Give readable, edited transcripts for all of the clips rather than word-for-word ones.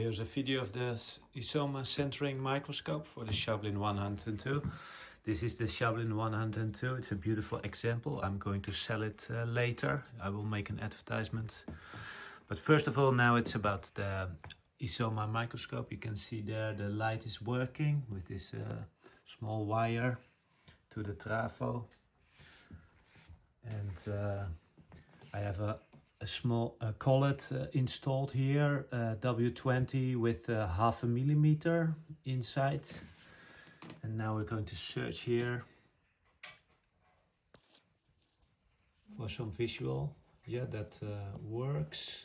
here's a video of the Isoma centering microscope for the Schaublin 102. This is the Schaublin 102. It's a beautiful example. I'm going to sell it later. I will make an advertisement. But first of all, now it's about the Isoma microscope. You can see there the light is working with this small wire to the trafo. And I have a small collet installed here, W20 with 0.5 millimeter inside. And now we're going to search here for some visual. Yeah, that works.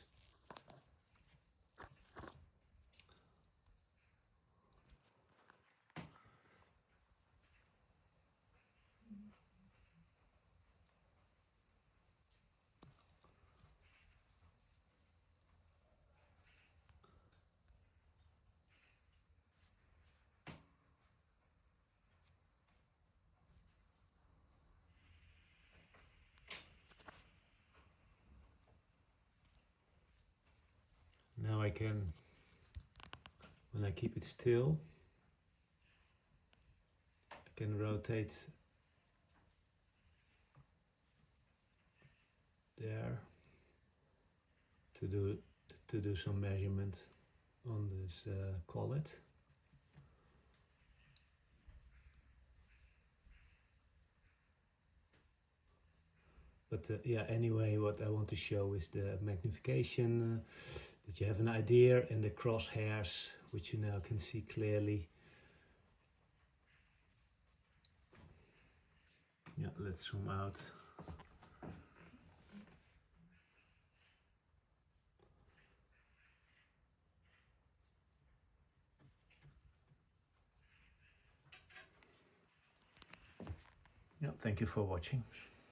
Now I can, when I keep it still, I can rotate there to do some measurement on this collet. But yeah, anyway, what I want to show is the magnification, that you have an idea, and the crosshairs, which you now can see clearly. Yeah, let's zoom out. Yeah, thank you for watching.